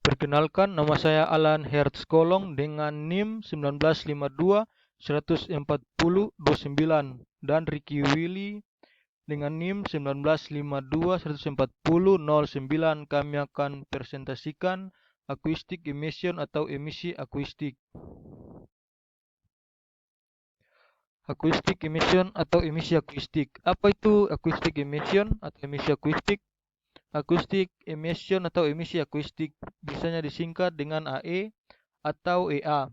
Perkenalkan, nama saya Alan Hertzkolong dengan NIM 1952-140-29 dan Ricky Willy dengan NIM 1952-140-09. Kami akan presentasikan acoustic emission atau emisi akustik. Acoustic emission atau emisi akustik. Apa itu acoustic emission atau emisi akustik? Acoustic emission atau emisi akustik, biasanya disingkat dengan AE atau EA,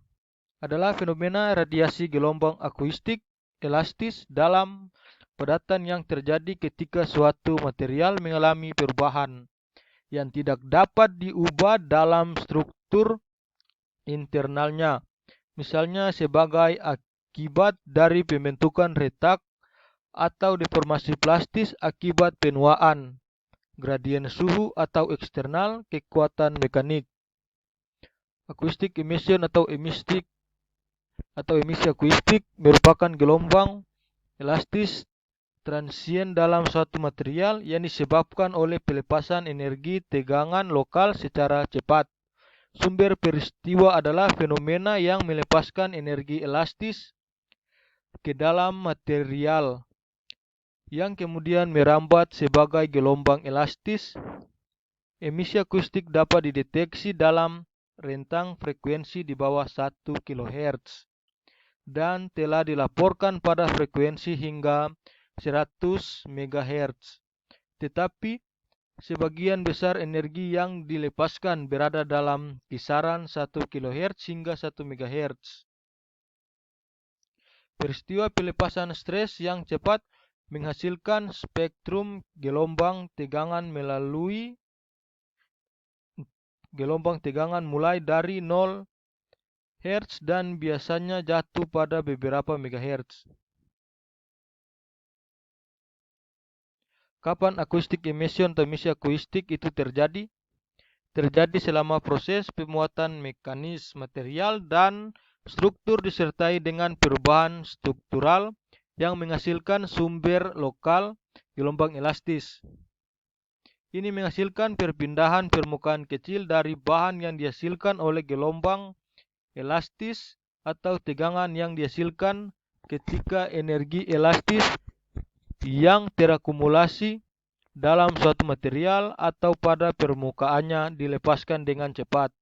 adalah fenomena radiasi gelombang akustik elastis dalam padatan yang terjadi ketika suatu material mengalami perubahan yang tidak dapat diubah dalam struktur internalnya, misalnya sebagai akibat dari pembentukan retak atau deformasi plastis akibat penuaan, gradien suhu atau eksternal kekuatan mekanik. Acoustic emission atau emisi akustik merupakan gelombang elastis transien dalam suatu material yang disebabkan oleh pelepasan energi tegangan lokal secara cepat. Sumber peristiwa adalah fenomena yang melepaskan energi elastis ke dalam material yang kemudian merambat sebagai gelombang elastis. Emisi akustik dapat dideteksi dalam rentang frekuensi di bawah 1 kHz dan telah dilaporkan pada frekuensi hingga 100 MHz. Tetapi sebagian besar energi yang dilepaskan berada dalam kisaran 1 kHz hingga 1 MHz. Peristiwa pelepasan stres yang cepat menghasilkan spektrum gelombang tegangan mulai dari 0 Hz dan biasanya jatuh pada beberapa megahertz. Kapan acoustic emission atau emisi akustik itu terjadi? Terjadi selama proses pemuatan mekanis material dan struktur disertai dengan perubahan struktural yang menghasilkan sumber lokal gelombang elastis. Ini menghasilkan perpindahan permukaan kecil dari bahan yang dihasilkan oleh gelombang elastis atau tegangan yang dihasilkan ketika energi elastis yang terakumulasi dalam suatu material atau pada permukaannya dilepaskan dengan cepat.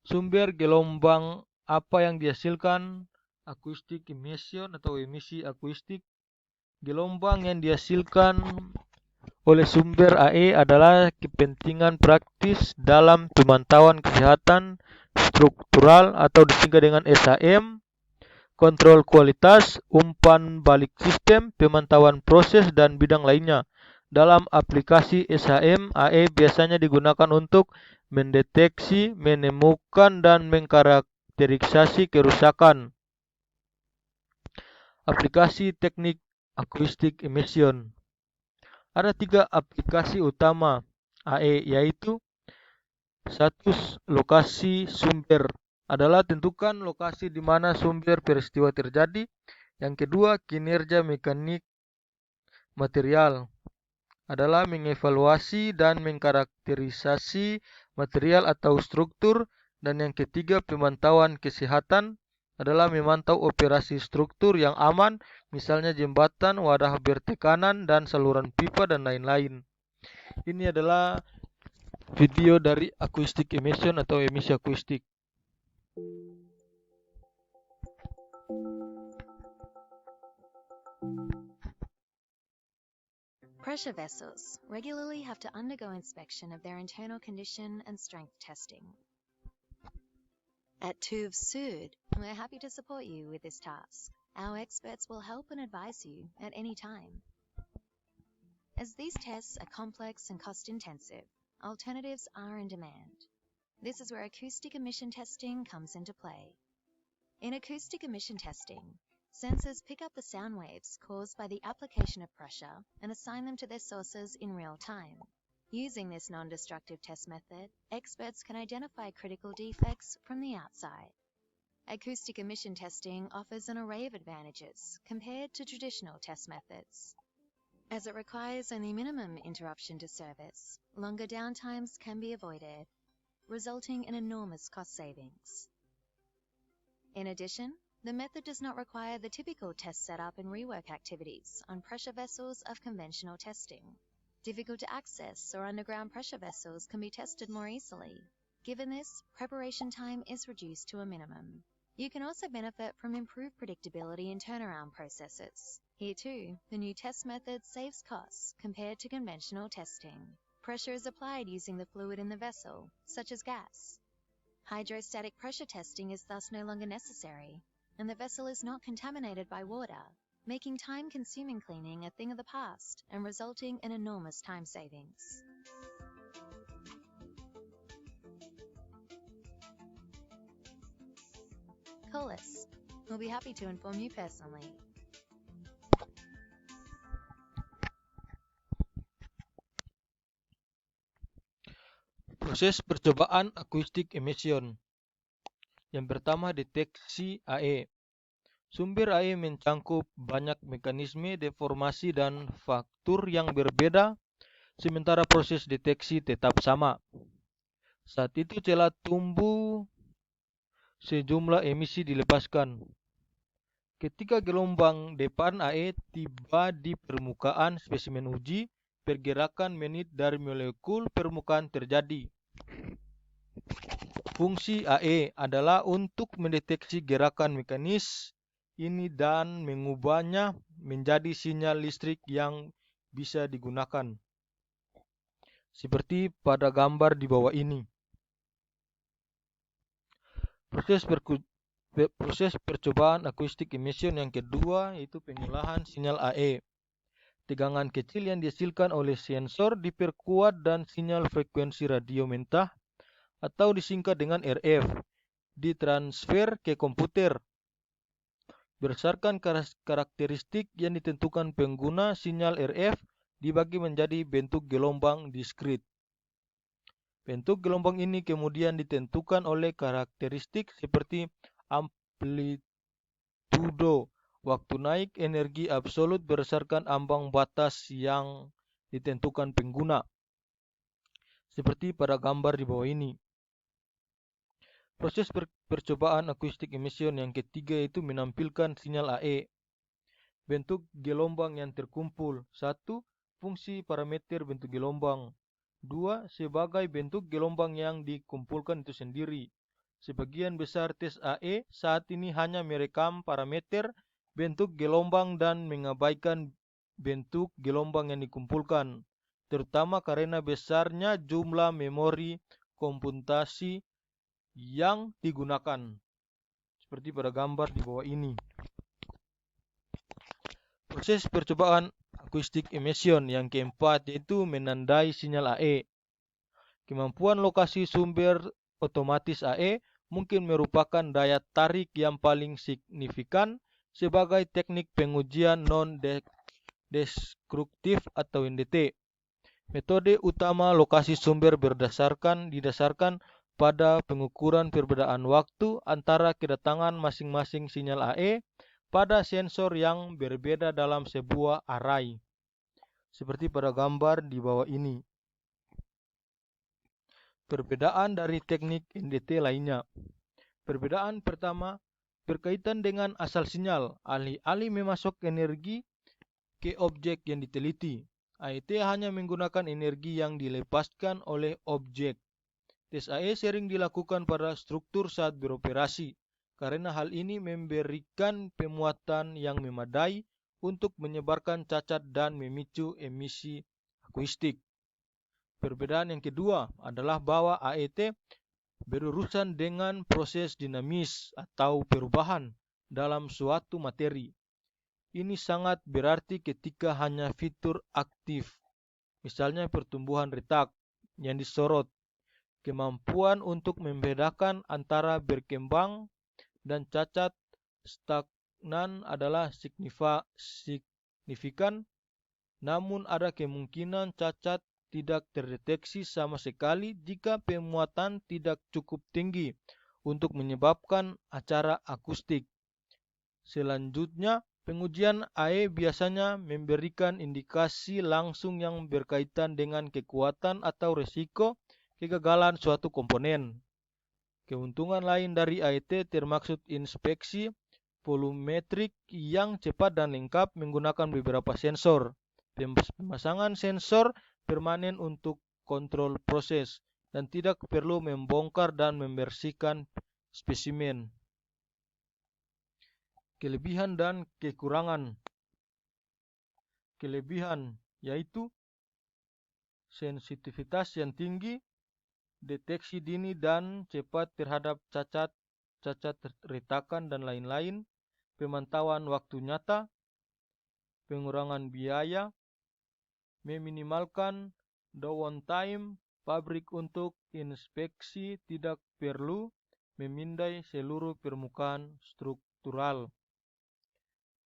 Sumber gelombang apa yang dihasilkan acoustic emission atau emisi akustik? Gelombang yang dihasilkan oleh sumber AE adalah kepentingan praktis dalam pemantauan kesehatan struktural atau disingkat dengan SAM, kontrol kualitas, umpan balik sistem, pemantauan proses, dan bidang lainnya. Dalam aplikasi SAM, AE biasanya digunakan untuk mendeteksi, menemukan, dan mengkarakterisasi kerusakan. Aplikasi teknik acoustic emission. Ada 3 aplikasi utama AE, yaitu 1. Lokasi sumber adalah tentukan lokasi di mana sumber peristiwa terjadi. Yang kedua, kinerja mekanik material adalah mengevaluasi dan mengkarakterisasi material atau struktur. Dan yang ketiga, pemantauan kesehatan adalah memantau operasi struktur yang aman, misalnya jembatan, wadah bertekanan, dan saluran pipa, dan lain-lain. Ini adalah video dari acoustic emission atau emisi akustik. Pressure vessels regularly have to undergo inspection of their internal condition and strength testing. At TÜV Süd, we're happy to support you with this task. Our experts will help and advise you at any time. As these tests are complex and cost-intensive, alternatives are in demand. This is where acoustic emission testing comes into play. In acoustic emission testing, sensors pick up the sound waves caused by the application of pressure and assign them to their sources in real time. Using this non-destructive test method, experts can identify critical defects from the outside. Acoustic emission testing offers an array of advantages compared to traditional test methods. As it requires only minimum interruption to service, longer downtimes can be avoided, resulting in enormous cost savings. In addition, the method does not require the typical test setup and rework activities on pressure vessels of conventional testing. Difficult to access or underground pressure vessels can be tested more easily. Given this, preparation time is reduced to a minimum. You can also benefit from improved predictability in turnaround processes. Here too, the new test method saves costs compared to conventional testing. Pressure is applied using the fluid in the vessel, such as gas. Hydrostatic pressure testing is thus no longer necessary, and the vessel is not contaminated by water, making time-consuming cleaning a thing of the past and resulting in enormous time savings. Call us. We'll be happy to inform you personally. Proses percobaan acoustic emission. Yang pertama, deteksi AE. Sumber AE mencangkup banyak mekanisme deformasi dan faktur yang berbeda, sementara proses deteksi tetap sama. Saat itu celah tumbuh sejumlah emisi dilepaskan. Ketika gelombang depan AE tiba di permukaan spesimen uji, pergerakan menit dari molekul permukaan terjadi. Fungsi AE adalah untuk mendeteksi gerakan mekanis ini dan mengubahnya menjadi sinyal listrik yang bisa digunakan. Seperti pada gambar di bawah ini. Proses percobaan acoustic emission yang kedua yaitu pengolahan sinyal AE. Tegangan kecil yang dihasilkan oleh sensor diperkuat dan sinyal frekuensi radio mentah atau disingkat dengan RF ditransfer ke komputer. Berdasarkan karakteristik yang ditentukan pengguna, sinyal RF dibagi menjadi bentuk gelombang diskrit. Bentuk gelombang ini kemudian ditentukan oleh karakteristik seperti amplitudo, waktu naik, energi absolut berdasarkan ambang batas yang ditentukan pengguna. Seperti pada gambar di bawah ini. Proses percobaan acoustic emission yang ketiga itu menampilkan sinyal AE. Bentuk gelombang yang terkumpul. 1. Fungsi parameter bentuk gelombang. 2. Sebagai bentuk gelombang yang dikumpulkan itu sendiri. Sebagian besar tes AE saat ini hanya merekam parameter bentuk gelombang dan mengabaikan bentuk gelombang yang dikumpulkan, terutama karena besarnya jumlah memori komputasi yang digunakan. Seperti pada gambar di bawah ini. Proses percobaan acoustic emission yang keempat yaitu menandai sinyal AE. Kemampuan lokasi sumber otomatis AE mungkin merupakan daya tarik yang paling signifikan sebagai teknik pengujian non-destruktif atau NDT. Metode utama lokasi sumber didasarkan pada pengukuran perbedaan waktu antara kedatangan masing-masing sinyal AE pada sensor yang berbeda dalam sebuah array. Seperti pada gambar di bawah ini. Perbedaan dari teknik NDT lainnya. Perbedaan pertama berkaitan dengan asal sinyal. Alih-alih memasok energi ke objek yang diteliti, AET hanya menggunakan energi yang dilepaskan oleh objek. Tes AE sering dilakukan pada struktur saat beroperasi, karena hal ini memberikan pemuatan yang memadai untuk menyebarkan cacat dan memicu emisi akustik. Perbedaan yang kedua adalah bahwa AET berurusan dengan proses dinamis atau perubahan dalam suatu materi. Ini sangat berarti ketika hanya fitur aktif, misalnya pertumbuhan retak, yang disorot. Kemampuan untuk membedakan antara berkembang dan cacat stagnan adalah signifikan, namun ada kemungkinan cacat tidak terdeteksi sama sekali jika pemuatan tidak cukup tinggi untuk menyebabkan acara akustik. Selanjutnya, Pengujian AE biasanya memberikan indikasi langsung yang berkaitan dengan kekuatan atau risiko kegagalan suatu komponen. Keuntungan lain dari AET termaksud inspeksi volumetrik yang cepat dan lengkap menggunakan beberapa sensor, pemasangan sensor permanen untuk kontrol proses, dan tidak perlu membongkar dan membersihkan spesimen. Kelebihan dan kekurangan. Kelebihan yaitu sensitivitas yang tinggi, deteksi dini dan cepat terhadap cacat retakan dan lain-lain, pemantauan waktu nyata, pengurangan biaya, meminimalkan downtime pabrik untuk inspeksi tidak perlu memindai seluruh permukaan struktural.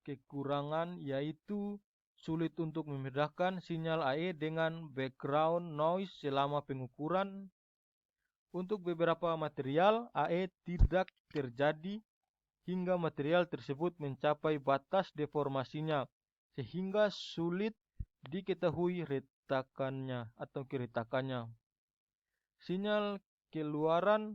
Kekurangan yaitu sulit untuk membedakan sinyal AE dengan background noise selama pengukuran. Untuk beberapa material, AE tidak terjadi hingga material tersebut mencapai batas deformasinya, sehingga sulit diketahui retakannya atau keretakannya. Sinyal keluaran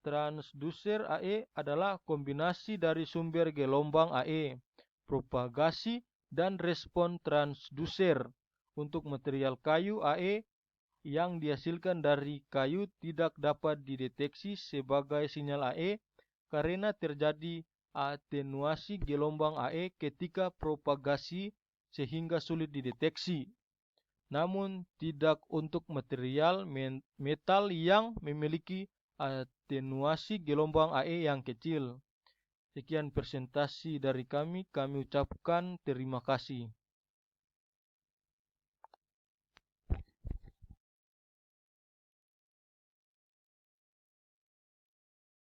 transducer AE adalah kombinasi dari sumber gelombang AE, propagasi, dan respon transducer. Untuk material kayu, AE yang dihasilkan dari kayu tidak dapat dideteksi sebagai sinyal AE karena terjadi atenuasi gelombang AE ketika propagasi sehingga sulit dideteksi. Namun tidak untuk material metal yang memiliki atenuasi gelombang AE yang kecil. Sekian presentasi dari kami ucapkan terima kasih.